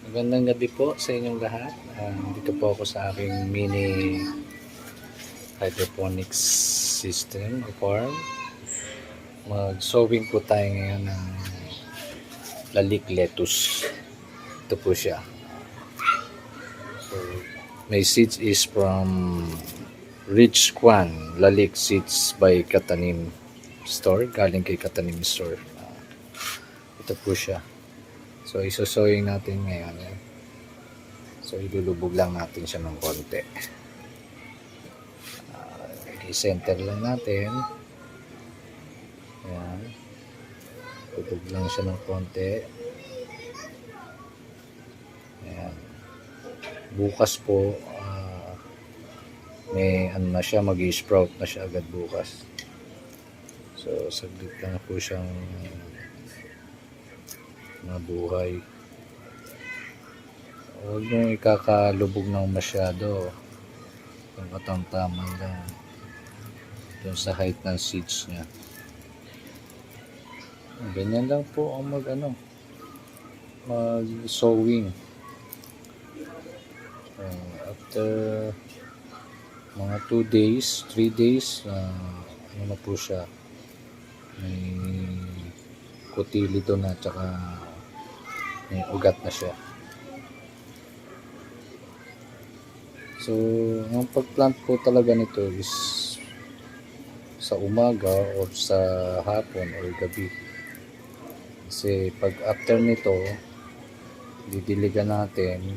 Magandang gabi po sa inyong lahat. Dito po ako sa aking mini hydroponics system o farm. Mag-sowing po tayo ngayon ng lalik lettuce. Ito po siya. So, may seeds is from Rich Kwan Lalik Seeds by Katanim Store. Galing kay Katanim Store. Ito po siya. So, isosowing natin ngayon. So, ilulubog lang natin siya ng konti. I-center lang natin. Ayan. Lubog lang siya ng konti. Ayan. Bukas po, may ano na siya, mag-i-sprout na siya agad bukas. So, saglit lang po siyang mabuhay. Huwag nyo ikakalubog ng masyado. Yung katamtaman lang dun sa height ng seeds nya. Ganyan lang po ang mag-sowing. After mga 2 days, 3 days, ano na po siya, may kutilito na, tsaka may ugat na siya. So, ang pagplant po talaga nito is sa umaga or sa hapon or gabi. Kasi pag after nito, didiligan natin.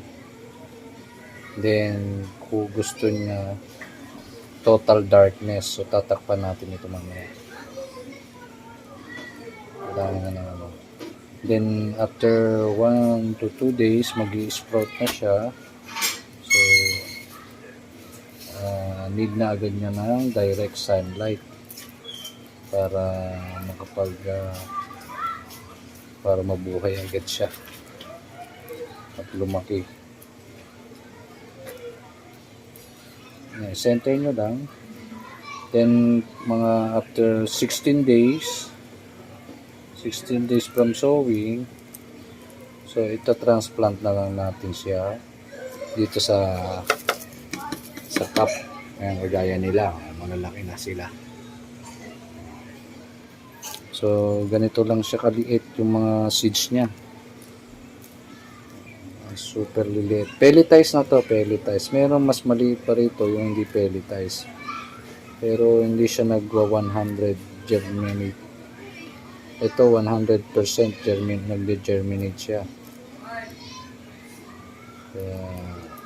Then, kung gusto niya total darkness, so tatakpan natin ito mamaya. Then, after 1 to 2 days, mag-i-sprout na siya. So, need na agad niya ng direct sunlight para para mabuhay agad siya at lumaki. Center nyo lang. Then, mga after 16 days from sowing, so ito transplant na lang natin siya dito sa cup. Ayan, kagaya nila, malalaki na sila. So, ganito lang siya kaliit yung mga seeds nya. Super liliit. Pelletize na to, pelletize. Meron mas maliit pa rito yung hindi pelletize. Pero hindi siya nagwa 100 germinate. Ito 100% nag-germinate siya. Kaya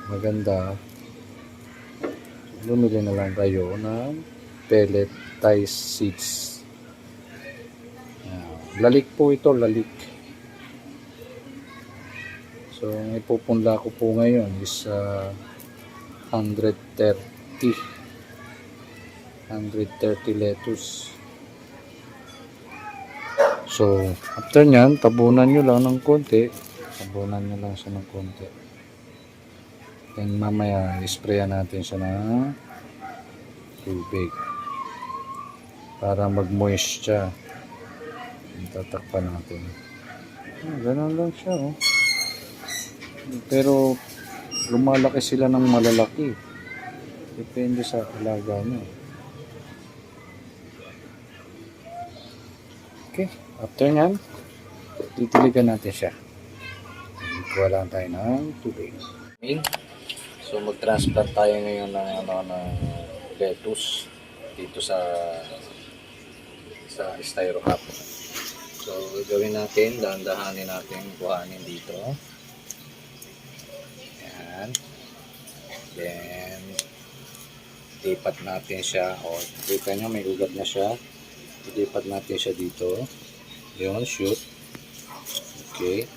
maganda. Bumili na lang kayo ng pelletized seeds. Lalik po ito, lalik. So, ang ipupunla ko po ngayon is 130 lettuce. So, after nyan, tabunan nyo lang ng konti. Then mamaya, isprayan natin siya ng tubig para mag-moist siya. Tatakpan natin. Ganun lang siya, oh. Pero lumalaki sila ng malalaki. Depende sa alaga nyo. Okay, after nyan, titiligan natin siya. Kuha lang tayo ng tubig. So mag-transplant tayo ngayon ng lettuce dito sa styro cup. So gagawin natin, dahan-dahanin natin kuhanin dito. Ayan. Then lipat natin siya. O, kita nyo may ugat na siya. Lipat natin siya dito. Yun, shoot. Okay.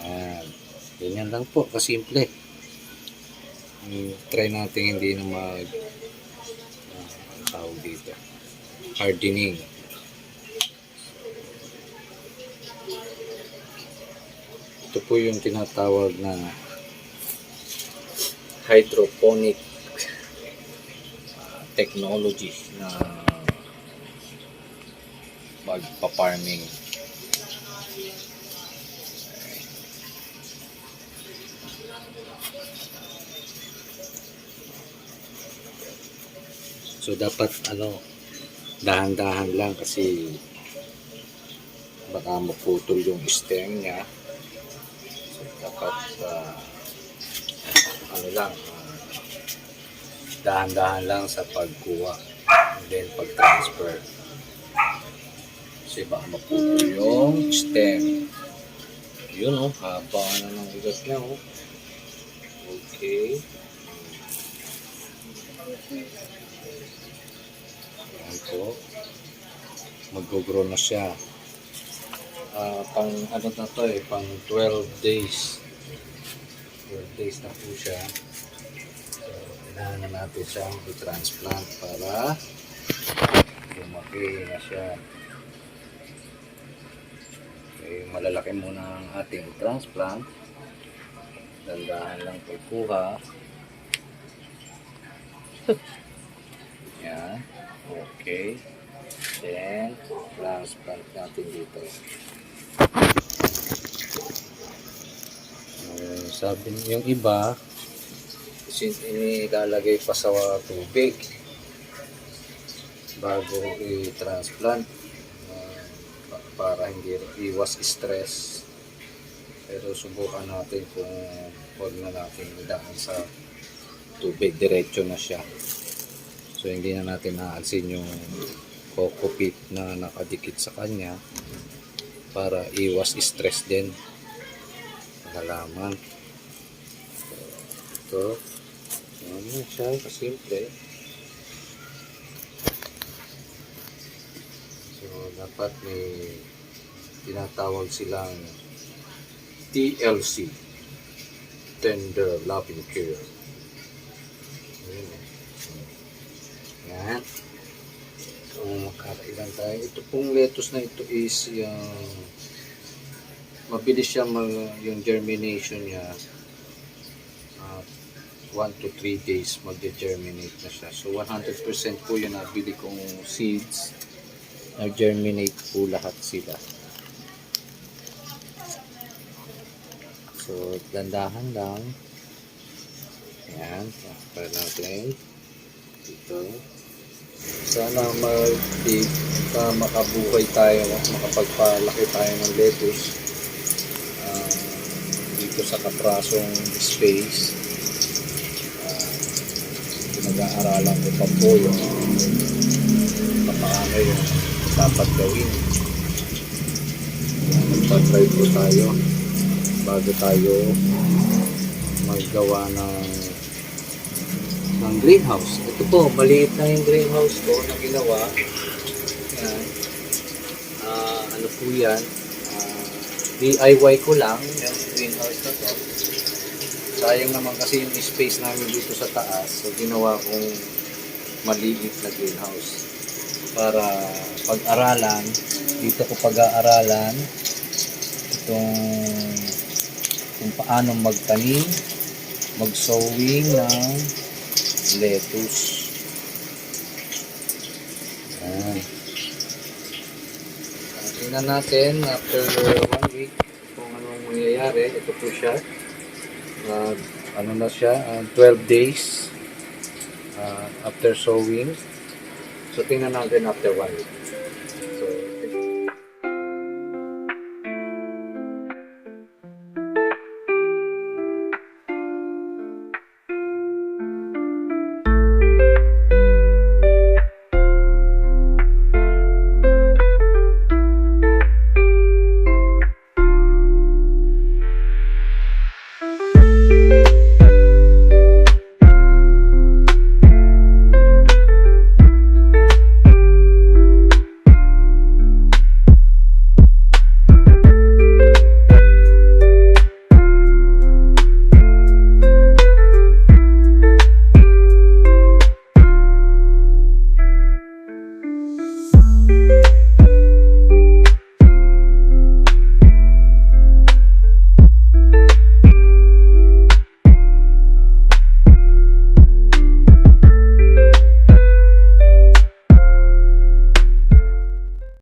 Ayan. Ganyan lang po, kasimple. Try natin hindi na tawag dito, hardening. Ito po yung tinatawag na hydroponic technology na magpa-farming. So dapat dahan-dahan lang kasi baka maputol yung stem niya. So dapat dahan-dahan lang sa pagkuha and then pag-transfer. Kasi baka maputol yung stem. Yun haba na ng ugat niya Okay. Ayan po. Mag-grow na siya. Pang na to pang 12 days. 12 days na po siya. So, kailangan na natin siyang i-transplant para lumaki na siya. Okay, malalaki muna ang ating transplant. Dandahan lang pagkuha. Yan. Okay. Then, transplant natin dito. Sabi yung iba, inilalagay pa sa tubig bago i-transplant para hindi iwas stress. Pero subukan natin kung huwag na natin idaan sa tubig, diretso na siya. So hindi na natin naansin yung coco-pit na nakadikit sa kanya para iwas stress din halaman. Ito, yan siya, kasimple. So dapat may tinatawag silang TLC, Tender Loving Care. Yan. So, makakailan tayo. Ito pong lettuce na ito is mabilis siya yung germination niya. 1 to 3 days mag-germinate na siya. So, 100% po yung nabili kong seeds. Nag-germinate po lahat sila. So, dandahan lang. Ayan. Para natin. Ito. Sana makabuhay tayo, makapagpalaki tayo ng lettuce dito sa kaprasong space. Pinag-aaralan ko pa po yung paano yung dapat gawin. Magpa-try po tayo bago tayo maggawa ng greenhouse. Ito po, maliit na yung greenhouse ko na ginawa. Yan. Ano po yan? DIY ko lang yung greenhouse na to. Sayang naman kasi yung space namin dito sa taas. So, ginawa kong maliit na greenhouse. Para pag-aralan, dito ko pag-aaralan kung paano magtanim, mag-sowing ng lettuce. Tingnan natin after 1 week kung anong mangyayari. Ito po siya. Na siya? 12 days after sowing. So tingnan natin after 1 week.